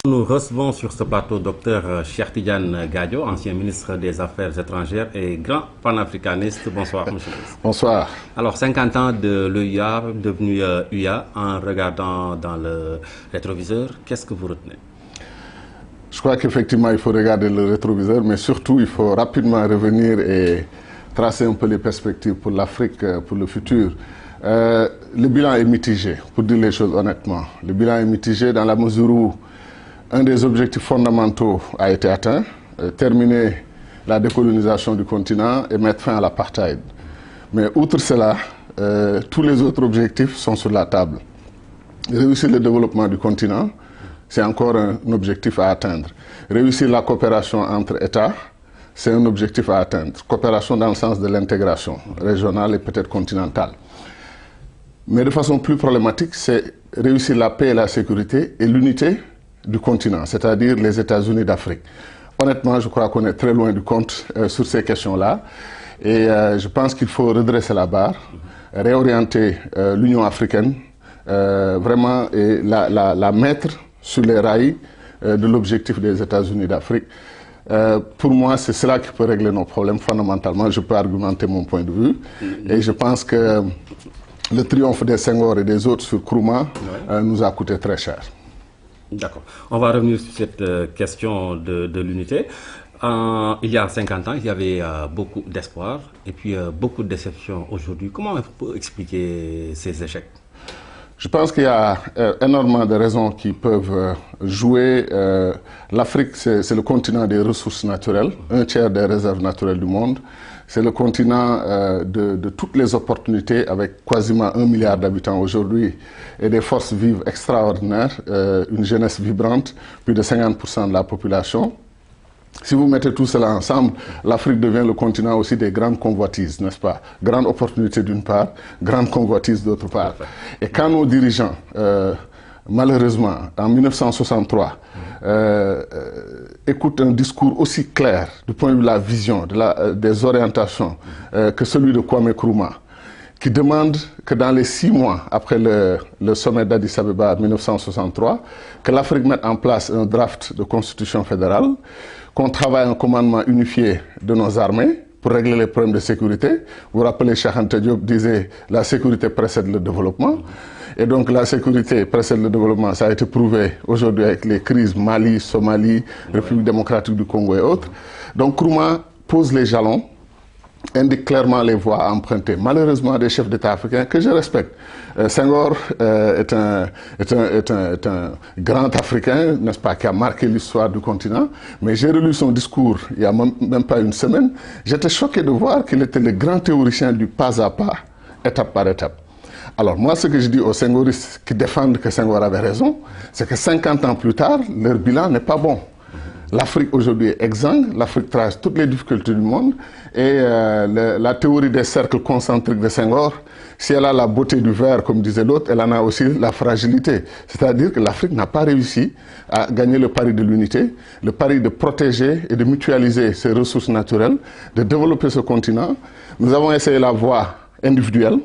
Nous recevons sur ce plateau Dr Cheikh Tidiane Gadio, ancien ministre des Affaires étrangères et grand panafricaniste. Bonsoir, monsieur le ministre. Bonsoir. Alors, 50 ans de l'UIA, devenu UIA, en regardant dans le rétroviseur, qu'est-ce que vous retenez? Je crois qu'effectivement, il faut regarder le rétroviseur, mais surtout, il faut rapidement revenir et tracer un peu les perspectives pour l'Afrique, pour le futur. Le bilan est mitigé, pour dire les choses honnêtement. Le bilan est mitigé dans la mesure où un des objectifs fondamentaux a été atteint, terminer la décolonisation du continent et mettre fin à l'apartheid. Mais outre cela, tous les autres objectifs sont sur la table. Réussir le développement du continent, c'est encore un objectif à atteindre. Réussir la coopération entre États, c'est un objectif à atteindre. Coopération dans le sens de l'intégration régionale et peut-être continentale. Mais de façon plus problématique, c'est réussir la paix et la sécurité et l'unité du continent, c'est-à-dire les États-Unis d'Afrique. Honnêtement, je crois qu'on est très loin du compte sur ces questions-là. Et je pense qu'il faut redresser la barre, réorienter l'Union africaine, vraiment et la mettre sur les rails de l'objectif des États-Unis d'Afrique. Pour moi, c'est cela qui peut régler nos problèmes fondamentalement. Je peux argumenter mon point de vue. Et je pense que le triomphe des Senghor et des autres sur Nkrumah nous a coûté très cher. D'accord. On va revenir sur cette question de l'unité. Il y a 50 ans, il y avait beaucoup d'espoir et puis beaucoup de déceptions aujourd'hui. Comment on peut expliquer ces échecs? Je pense qu'il y a énormément de raisons qui peuvent jouer. L'Afrique, c'est le continent des ressources naturelles, un tiers des réserves naturelles du monde. C'est le continent de toutes les opportunités avec quasiment 1 milliard d'habitants aujourd'hui et des forces vives extraordinaires, une jeunesse vibrante, plus de 50% de la population. Si vous mettez tout cela ensemble, l'Afrique devient le continent aussi des grandes convoitises, n'est-ce pas? Grandes opportunités d'une part, grandes convoitises d'autre part. Et quand nos dirigeants, malheureusement, en 1963, écoutent un discours aussi clair du point de vue de la vision, des orientations, que celui de Kwame Nkrumah, qui demande que dans les 6 mois après le sommet d'Addis Abeba 1963, que l'Afrique mette en place un draft de constitution fédérale, qu'on travaille un commandement unifié de nos armées pour régler les problèmes de sécurité. Vous vous rappelez, Cheikh Anta Diop disait « la sécurité précède le développement ». Et donc la sécurité précède le développement, ça a été prouvé aujourd'hui avec les crises Mali, Somalie, République démocratique du Congo et autres. Donc Nkrumah pose les jalons, indique clairement les voies à emprunter. Malheureusement, des chefs d'État africains que je respecte. Senghor est un grand Africain, n'est-ce pas, qui a marqué l'histoire du continent. Mais j'ai relu son discours il n'y a même pas une semaine. J'étais choqué de voir qu'il était le grand théoricien du pas à pas, étape par étape. Alors moi, ce que je dis aux Senghoristes qui défendent que Senghor avait raison, c'est que 50 ans plus tard, leur bilan n'est pas bon. L'Afrique aujourd'hui est exsangue, l'Afrique trace toutes les difficultés du monde et la théorie des cercles concentriques de Senghor, si elle a la beauté du verre, comme disait l'autre, elle en a aussi la fragilité. C'est-à-dire que l'Afrique n'a pas réussi à gagner le pari de l'unité, le pari de protéger et de mutualiser ses ressources naturelles, de développer ce continent. Nous avons essayé la voie individuelle,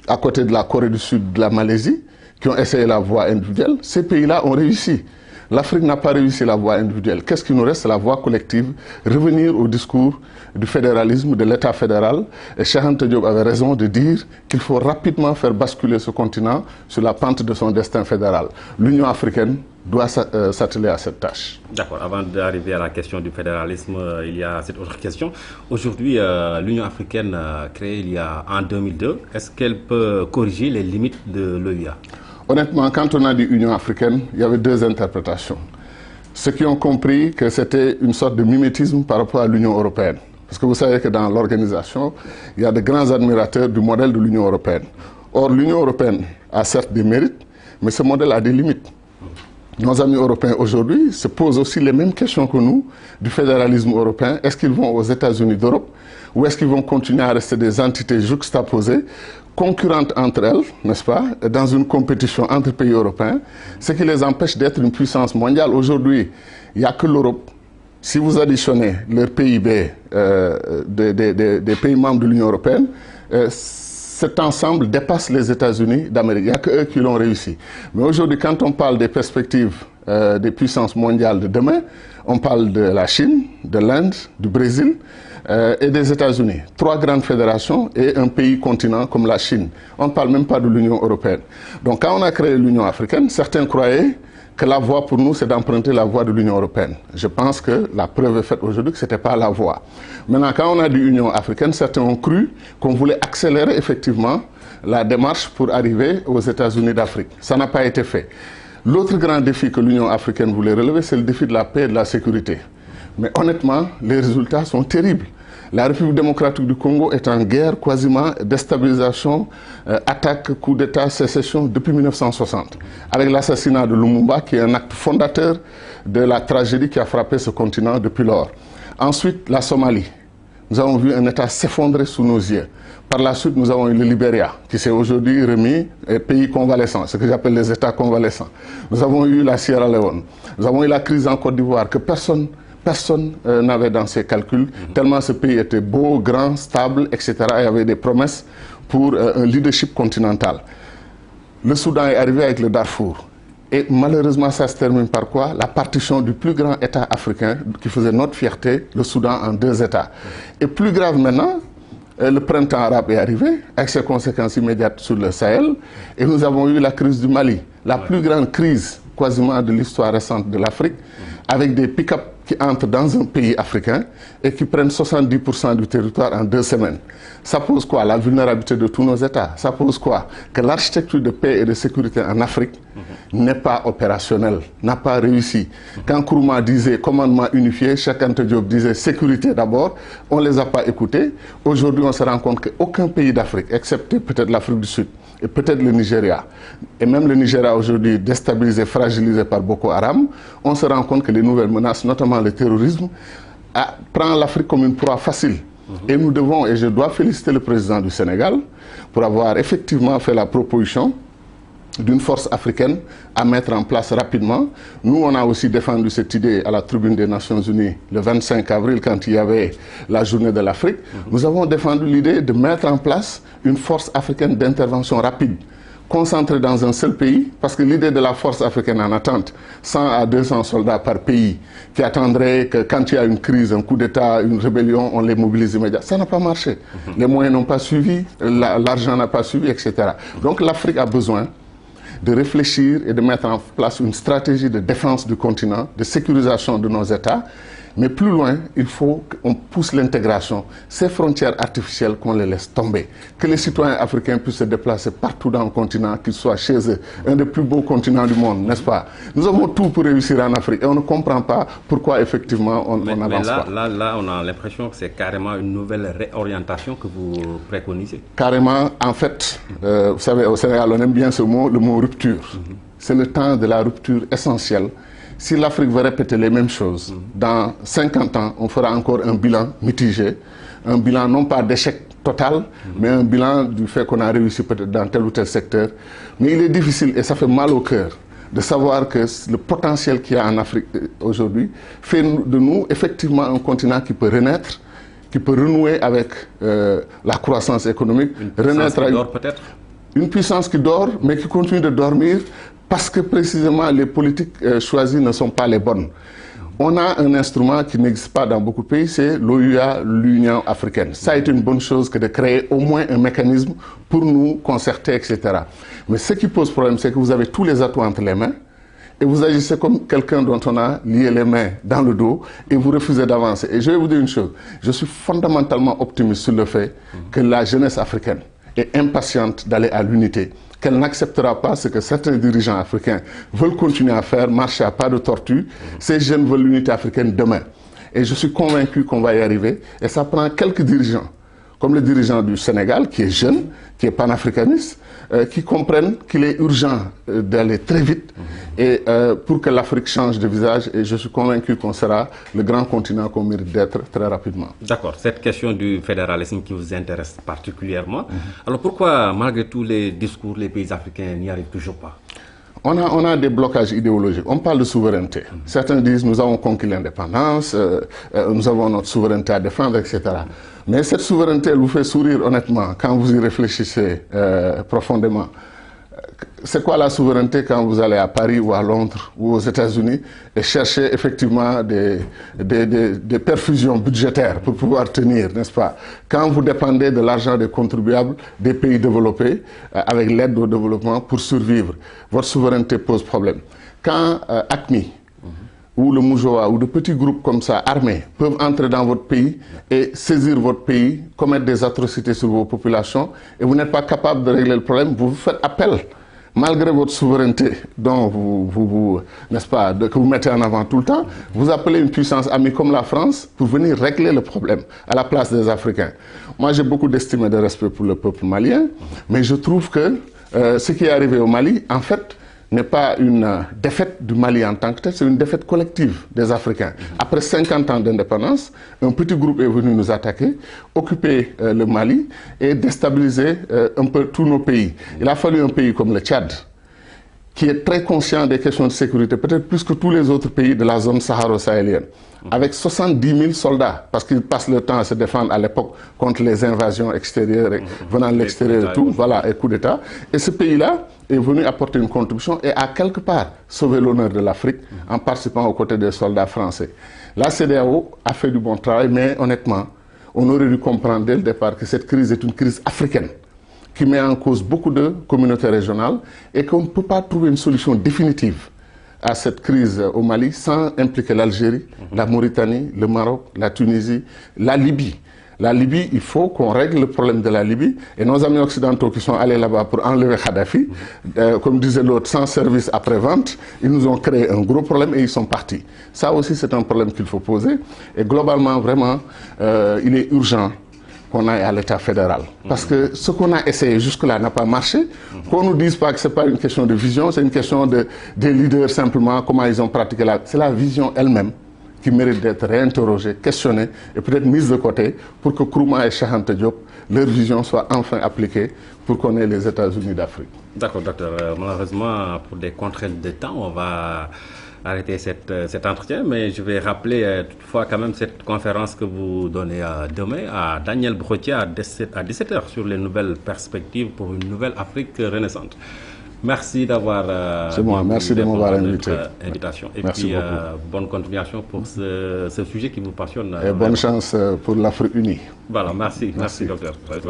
à côté de la Corée du Sud, de la Malaisie, qui ont essayé la voie individuelle. Ces pays-là ont réussi. L'Afrique n'a pas réussi la voie individuelle. Qu'est-ce qui nous reste? La voie collective. Revenir au discours du fédéralisme, de l'État fédéral. Et Cheikh Anta Diop avait raison de dire qu'il faut rapidement faire basculer ce continent sur la pente de son destin fédéral. L'Union africaine doit s'atteler à cette tâche. D'accord. Avant d'arriver à la question du fédéralisme, il y a cette autre question. Aujourd'hui, l'Union africaine créée en 2002, est-ce qu'elle peut corriger les limites de l'OUA? Honnêtement, quand on a dit Union africaine, il y avait 2 interprétations. Ceux qui ont compris que c'était une sorte de mimétisme par rapport à l'Union européenne. Parce que vous savez que dans l'organisation, il y a de grands admirateurs du modèle de l'Union européenne. Or, l'Union européenne a certes des mérites, mais ce modèle a des limites. Nos amis européens aujourd'hui se posent aussi les mêmes questions que nous du fédéralisme européen. Est-ce qu'ils vont aux États-Unis d'Europe ou est-ce qu'ils vont continuer à rester des entités juxtaposées, concurrentes entre elles, n'est-ce pas, dans une compétition entre pays européens, ce qui les empêche d'être une puissance mondiale. Aujourd'hui, il n'y a que l'Europe. Si vous additionnez leur PIB des pays membres de l'Union européenne, cet ensemble dépasse les États-Unis d'Amérique. Il n'y a qu'eux qui l'ont réussi. Mais aujourd'hui, quand on parle des perspectives des puissances mondiales de demain. On parle de la Chine, de l'Inde, du Brésil et des États-Unis. 3 grandes fédérations et un pays continent comme la Chine. On ne parle même pas de l'Union européenne. Donc quand on a créé l'Union africaine, certains croyaient que la voie pour nous, c'est d'emprunter la voie de l'Union européenne. Je pense que la preuve est faite aujourd'hui que ce n'était pas la voie. Maintenant, quand on a dit Union africaine, certains ont cru qu'on voulait accélérer effectivement la démarche pour arriver aux États-Unis d'Afrique. Ça n'a pas été fait. L'autre grand défi que l'Union africaine voulait relever, c'est le défi de la paix et de la sécurité. Mais honnêtement, les résultats sont terribles. La République démocratique du Congo est en guerre, quasiment déstabilisation, attaque, coup d'État, sécession depuis 1960. Avec l'assassinat de Lumumba, qui est un acte fondateur de la tragédie qui a frappé ce continent depuis lors. Ensuite, la Somalie. Nous avons vu un État s'effondrer sous nos yeux. Par la suite, nous avons eu le Libéria, qui s'est aujourd'hui remis pays convalescent, ce que j'appelle les États convalescents. Nous avons eu la Sierra Leone. Nous avons eu la crise en Côte d'Ivoire, que personne n'avait dans ses calculs, tellement ce pays était beau, grand, stable, etc. Il y avait des promesses pour un leadership continental. Le Soudan est arrivé avec le Darfour. Et malheureusement, ça se termine par quoi? La partition du plus grand État africain qui faisait notre fierté, le Soudan, en 2 États. Et plus grave maintenant, le printemps arabe est arrivé, avec ses conséquences immédiates sur le Sahel. Et nous avons eu la crise du Mali, la plus grande crise quasiment de l'histoire récente de l'Afrique, avec des pick-up qui entrent dans un pays africain et qui prennent 70% du territoire en 2 semaines. Ça pose quoi? La vulnérabilité de tous nos États. Ça pose quoi? Que l'architecture de paix et de sécurité en Afrique n'est pas opérationnelle, n'a pas réussi. Quand Nkrumah disait commandement unifié, Cheikh Anta Diop disait sécurité d'abord, on ne les a pas écoutés. Aujourd'hui, on se rend compte qu'aucun pays d'Afrique, excepté peut-être l'Afrique du Sud, et peut-être le Nigeria, et même le Nigeria aujourd'hui déstabilisé, fragilisé par Boko Haram, on se rend compte que les nouvelles menaces, notamment le terrorisme, prend l'Afrique comme une proie facile. Et nous devons, et je dois féliciter le président du Sénégal pour avoir effectivement fait la proposition d'une force africaine à mettre en place rapidement. Nous, on a aussi défendu cette idée à la tribune des Nations Unies le 25 avril quand il y avait la journée de l'Afrique. Nous avons défendu l'idée de mettre en place une force africaine d'intervention rapide, concentrée dans un seul pays, parce que l'idée de la force africaine en attente, 100 à 200 soldats par pays, qui attendraient que quand il y a une crise, un coup d'État, une rébellion, on les mobilise immédiatement. Ça n'a pas marché. Les moyens n'ont pas suivi, l'argent n'a pas suivi, etc. Donc l'Afrique a besoin de réfléchir et de mettre en place une stratégie de défense du continent, de sécurisation de nos États. Mais plus loin, il faut qu'on pousse l'intégration, ces frontières artificielles, qu'on les laisse tomber. Que les citoyens africains puissent se déplacer partout dans le continent, qu'ils soient chez eux, un des plus beaux continents du monde, n'est-ce pas? Nous avons tout pour réussir en Afrique et on ne comprend pas pourquoi effectivement on n'avance pas. Là, on a l'impression que c'est carrément une nouvelle réorientation que vous préconisez. Carrément, en fait, vous savez, au Sénégal, on aime bien ce mot, le mot rupture. C'est le temps de la rupture essentielle. Si l'Afrique veut répéter les mêmes choses, dans 50 ans, on fera encore un bilan mitigé, un bilan non pas d'échec total, mais un bilan du fait qu'on a réussi peut-être dans tel ou tel secteur. Mais il est difficile, et ça fait mal au cœur, de savoir que le potentiel qu'il y a en Afrique aujourd'hui fait de nous effectivement un continent qui peut renaître, qui peut renouer avec la croissance économique. Une puissance qui dort, mais qui continue de dormir, parce que précisément les politiques choisies ne sont pas les bonnes. On a un instrument qui n'existe pas dans beaucoup de pays, c'est l'OUA, l'Union africaine. Ça a été une bonne chose que de créer au moins un mécanisme pour nous concerter, etc. Mais ce qui pose problème, c'est que vous avez tous les atouts entre les mains et vous agissez comme quelqu'un dont on a lié les mains dans le dos et vous refusez d'avancer. Et je vais vous dire une chose, je suis fondamentalement optimiste sur le fait que la jeunesse africaine est impatiente d'aller à l'unité, qu'elle n'acceptera pas ce que certains dirigeants africains veulent continuer à faire, marcher à pas de tortue. Ces jeunes veulent l'unité africaine demain. Et je suis convaincu qu'on va y arriver. Et ça prend quelques dirigeants, comme le dirigeant du Sénégal, qui est jeune, qui est panafricaniste, qui comprennent qu'il est urgent d'aller très vite et pour que l'Afrique change de visage. Et je suis convaincu qu'on sera le grand continent qu'on mérite d'être très rapidement. D'accord. Cette question du fédéralisme qui vous intéresse particulièrement. Alors pourquoi, malgré tous les discours, les pays africains n'y arrivent toujours pas? On a des blocages idéologiques. On parle de souveraineté. Certains disent nous avons conquis l'indépendance, nous avons notre souveraineté à défendre, etc. Mais cette souveraineté, elle vous fait sourire honnêtement quand vous y réfléchissez profondément. c'est quoi la souveraineté quand vous allez à Paris ou à Londres ou aux États-Unis et chercher effectivement des perfusions budgétaires pour pouvoir tenir, n'est-ce pas? Quand vous dépendez de l'argent des contribuables des pays développés avec l'aide au développement pour survivre, votre souveraineté pose problème. Quand ACMI ou le Moujoa ou de petits groupes comme ça, armés, peuvent entrer dans votre pays et saisir votre pays, commettre des atrocités sur vos populations, et vous n'êtes pas capable de régler le problème, vous faites appel, malgré votre souveraineté, dont n'est-ce pas, que vous mettez en avant tout le temps, vous appelez une puissance amie comme la France pour venir régler le problème à la place des Africains. Moi, j'ai beaucoup d'estime et de respect pour le peuple malien, mais je trouve que ce qui est arrivé au Mali, en fait, n'est pas une défaite du Mali en tant que tel, c'est une défaite collective des Africains. Après 50 ans d'indépendance, un petit groupe est venu nous attaquer, occuper le Mali et déstabiliser un peu tous nos pays. Il a fallu un pays comme le Tchad, qui est très conscient des questions de sécurité, peut-être plus que tous les autres pays de la zone saharo-sahélienne, avec 70 000 soldats, parce qu'ils passent leur temps à se défendre à l'époque contre les invasions extérieures, venant de l'extérieur et tout, voilà, et coup d'État. Et ce pays-là est venu apporter une contribution et a quelque part sauvé l'honneur de l'Afrique en participant aux côtés des soldats français. La CEDEAO a fait du bon travail, mais honnêtement, on aurait dû comprendre dès le départ que cette crise est une crise africaine, qui met en cause beaucoup de communautés régionales et qu'on ne peut pas trouver une solution définitive à cette crise au Mali sans impliquer l'Algérie, la Mauritanie, le Maroc, la Tunisie, la Libye. La Libye, il faut qu'on règle le problème de la Libye. Et nos amis occidentaux qui sont allés là-bas pour enlever Kadhafi, comme disait l'autre, sans service après-vente, ils nous ont créé un gros problème et ils sont partis. Ça aussi, c'est un problème qu'il faut poser. Et globalement, vraiment, il est urgent qu'on aille à l'État fédéral. Parce que ce qu'on a essayé jusque-là n'a pas marché. Qu'on ne nous dise pas que ce n'est pas une question de vision, c'est une question des leaders simplement, comment ils ont pratiqué la... C'est la vision elle-même qui mérite d'être réinterrogée, questionnée et peut-être mise de côté pour que Nkrumah et Cheikh Anta Diop, leur vision soit enfin appliquée pour qu'on ait les États-Unis d'Afrique. D'accord, docteur. Malheureusement, pour des contraintes de temps, on va arrêter cet entretien, mais je vais rappeler toutefois quand même cette conférence que vous donnez demain à Daniel Brotia à 17h sur les nouvelles perspectives pour une nouvelle Afrique renaissante. Merci d'avoir c'est moi, merci de m'avoir invité. Invitation. Et merci puis beaucoup. Bonne continuation pour ce sujet qui vous passionne. Et bonne chance pour l'Afrique unie. Voilà, merci docteur.